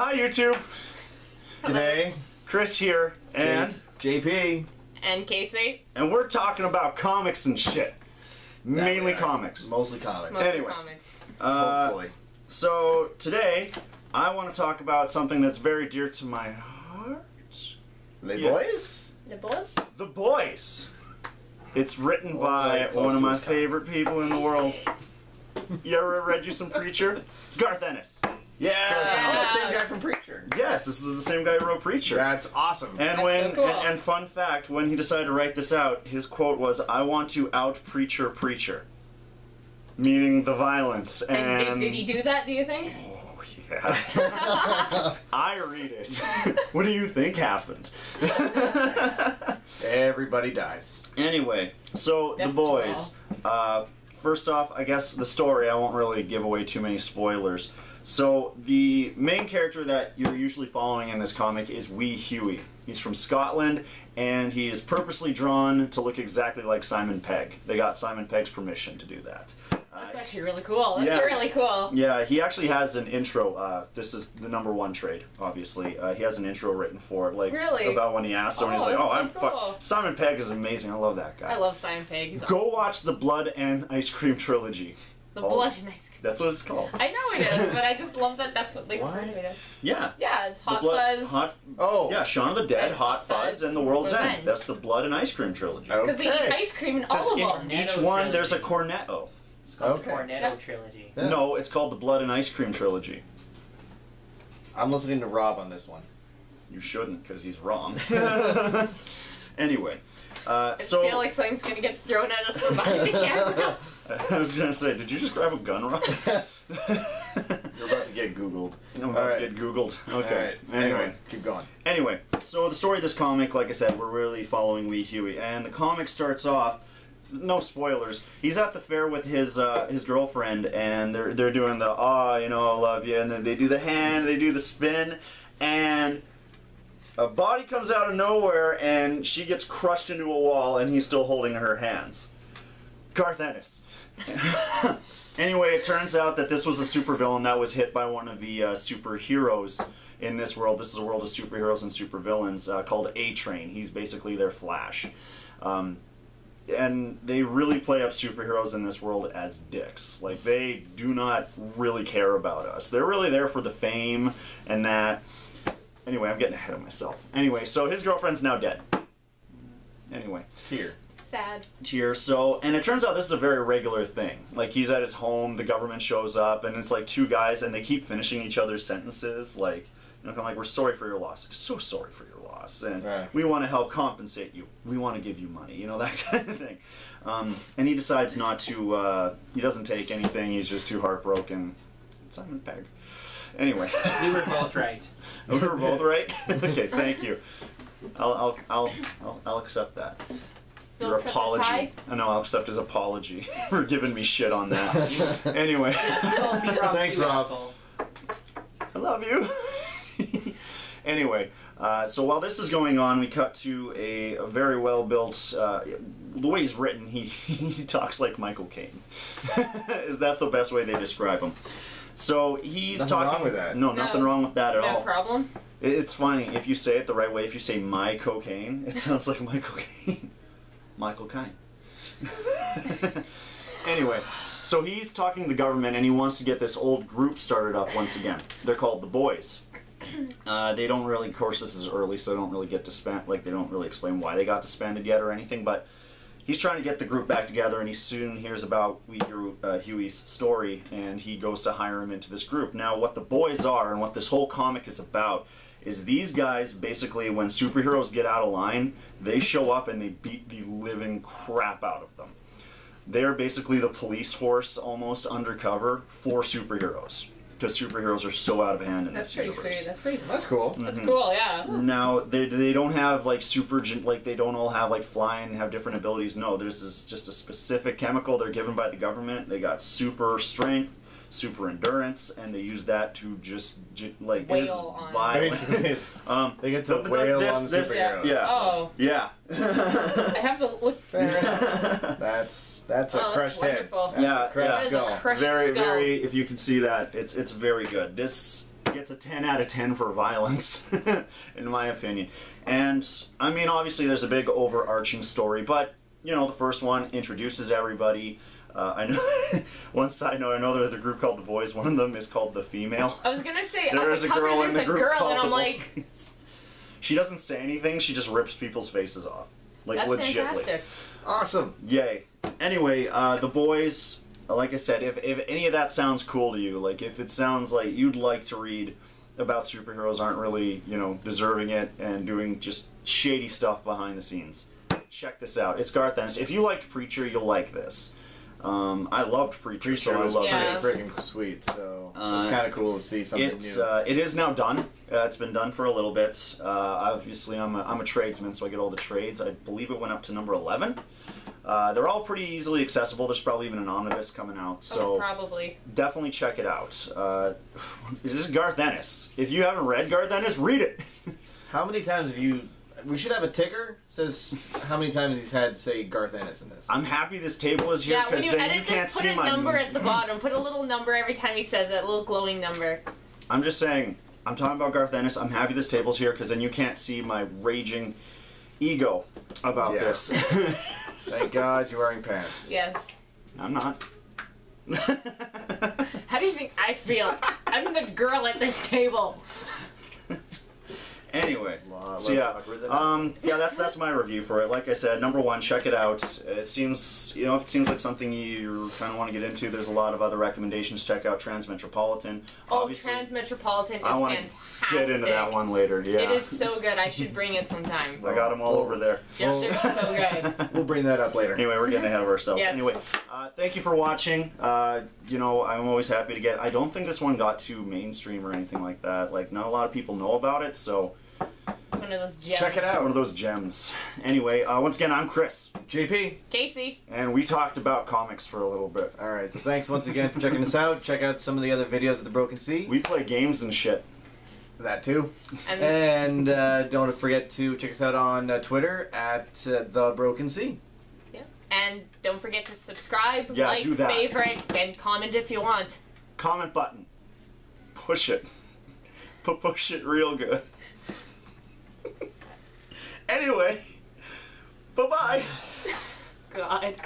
Hi YouTube! Today, Chris here, and JP. And Casey. And we're talking about comics and shit. Mainly comics. Mostly comics. Mostly Anyway. comics. Hopefully. So today, I want to talk about something that's very dear to my heart. The Yeah. boys? The boys? The Boys. It's written Oh, by right, close one of to my his comic. favorite people in the world. You ever read you some Preacher? It's Garth Ennis. Yeah! Yeah. Oh, same guy from Preacher. Yes, this is the same guy who wrote Preacher. That's awesome. And That's when so cool. and fun fact, when he decided to write this out, his quote was, "I want to out Preacher, meaning the violence. And did he do that, do you think? Oh yeah. I read it. What do you think happened? Everybody dies. Anyway, so Death The Boys. First off, I guess the story, I won't really give away too many spoilers. So the main character that you're usually following in this comic is Wee Huey. He's from Scotland, and he is purposely drawn to look exactly like Simon Pegg. They got Simon Pegg's permission to do that. That's actually really cool. That's yeah. really cool. Yeah, he actually has an intro. This is the #1 trade, obviously. He has an intro written for it, like Really? about when he asked him. And he's like, that's "Oh, so I'm cool. Simon Pegg is amazing. I love that guy." I love Simon Pegg. He's Go watch the Blood and Ice Cream trilogy. The Blood and Ice Cream. That's what it's called. I know it is, but I just love that that's what they What? refer to it as. Yeah. Yeah, it's Hot The Blood- Fuzz. Hot, Oh. yeah, Shaun of the Dead, Red Hot Fuzz, and The World's End. End. That's the Blood and Ice Cream trilogy. Because they eat Okay. ice cream in Because all in of them. each Cornetto one, there's a trilogy. cornetto. It's called Okay. the Cornetto Yeah. trilogy. Yeah. No, it's called the Blood and Ice Cream trilogy. I'm listening to Rob on this one. You shouldn't, because he's wrong. Anyway, I so feel like something's gonna get thrown at us from behind the camera. I was gonna say, did you just grab a gun, Rob? You're about to get Googled. I'm about Alright. to get Googled. Okay. Alright. Anyway, keep going. Anyway, so the story of this comic, like I said, we're really following Wee Huey, and the comic starts off. No spoilers. He's at the fair with his girlfriend, and they're doing the you know, I love you, and then they do the hand, they do the spin, and a body comes out of nowhere, and she gets crushed into a wall, and he's still holding her hands. Garth Ennis. Anyway, it turns out that this was a supervillain that was hit by one of the superheroes in this world. This is a world of superheroes and supervillains called A-Train. He's basically their Flash. And they really play up superheroes in this world as dicks. Like, they do not really care about us. They're really there for the fame and that. Anyway, I'm getting ahead of myself. Anyway, so his girlfriend's now dead. Anyway. Here. Sad. Cheers. So, and it turns out this is a very regular thing. Like, he's at his home, the government shows up, and it's like two guys, and they keep finishing each other's sentences. Like, you know, kind of like, we're sorry for your loss. So sorry for your loss. And Right. we want to help compensate you. We want to give you money. You know, that kind of thing. And he decides not to, he doesn't take anything. He's just too heartbroken. Simon Pegg. Anyway. We were both right. We were both right? Okay, thank you. I'll accept that. You'll Your accept the apology. tie? No, I'll accept his apology for giving me shit on that. Anyway. Call me Rob Thanks, too, Rob. asshole. I love you. Anyway, so while this is going on, we cut to a very well-built, the way he's written, he talks like Michael Caine. That's the best way they describe him. So he's Nothing talking... wrong with that. No, nothing wrong with that at No all. problem. It's funny, if you say it the right way, if you say my cocaine, it sounds like Michael Caine. Michael Caine. Anyway, so he's talking to the government and he wants to get this old group started up once again. They're called the Boys. They don't really, of course this is early, so they don't really get to spend, like they don't really explain why they got disbanded yet or anything, but he's trying to get the group back together, and he soon hears about Huey's story, and he goes to hire him into this group. Now, what the Boys are, and what this whole comic is about, is these guys, basically, when superheroes get out of line, they show up and they beat the living crap out of them. They're basically the police force, almost undercover, for superheroes. Because superheroes are so out of hand in That's this pretty universe. sweet. That's pretty. That's cool. That's cool. Yeah. Now, they don't have like like they don't all have like flying and have different abilities. No, there's just a specific chemical they're given by the government. They got super strength, super endurance, and they use that to just like Wail on. Basically, they get to but wail this- on the this- superheroes. yeah. Oh, Yeah. I have to look. Fair enough. That's a Oh, that's crushed head. wonderful. That's Yeah, a crushed That is a skull. crushed very, skull. very. If you can see that, it's very good. This gets a 10 out of 10 for violence, in my opinion. And, I mean, obviously there's a big overarching story, but, you know, the first one introduces everybody. I know, one side note, I know there's a group called The Boys. One of them is called The Female. I was gonna say, There on is the a cover girl in there's the a group girl, called and I'm The like, Boys. She doesn't say anything, she just rips people's faces off. Like, that's legitly. fantastic. Awesome. Yay. Anyway, The Boys, like I said, if any of that sounds cool to you, like if it sounds like you'd like to read about superheroes aren't really, you know, deserving it and doing just shady stuff behind the scenes, check this out. It's Garth Ennis. If you liked Preacher, you'll like this. I loved Preacher, so I was loved Yeah. it. pretty freaking sweet, so it's kind of cool to see something new. It is now done. It's been done for a little bit. Obviously, I'm a tradesman, so I get all the trades. I believe it went up to number 11. They're all pretty easily accessible. There's probably even an omnibus coming out, so Probably. definitely check it out. This is Garth Ennis. If you haven't read Garth Ennis, read it. How many times have you... We should have a ticker. Says how many times he's had, say, Garth Ennis in this. I'm happy this table is here Yeah, when because you then you edit can't this, put see a my... number at the bottom. Put a little number every time he says it, a little glowing number. I'm just saying, I'm talking about Garth Ennis. I'm happy this table's here because then you can't see my raging ego about Yeah. this. Thank God you're wearing pants. Yes. I'm not. How do you think I feel? I'm the girl at this table. Anyway, Less so yeah, awkward than yeah, that's my review for it. Like I said, number one, check it out. It seems, you know, if it seems like something you kind of want to get into, there's a lot of other recommendations. Check out Transmetropolitan. Oh, Obviously, Transmetropolitan is I want fantastic. to get into that one later. Yeah, It is so good. I should bring it sometime. I got them all over there. Yep, they're so good. We'll bring that up later. Anyway, we're getting ahead of ourselves. Yes. Anyway, thank you for watching. You know, I'm always happy to get. I don't think this one got too mainstream or anything like that. Like, not a lot of people know about it, so. One of those gems. Check it out. One of those gems. Anyway, once again, I'm Chris, JP. Casey. and we talked about comics for a little bit. All right, so thanks once again for checking us out. Check out some of the other videos of the Broken Sea. We play games and shit. That too. And And don't forget to check us out on Twitter at The Broken Sea. yeah. And don't forget to subscribe, Yeah, like, do that. favorite, and comment if you want. Comment button. Push it. Push it real good. Anyway, bye-bye. God.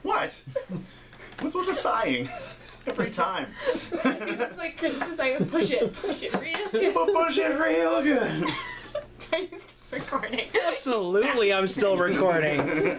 What? What's with the sighing? Every time. It's like Chris is like, push it real good. Push it real good. Can you stop recording? Absolutely, I'm still recording.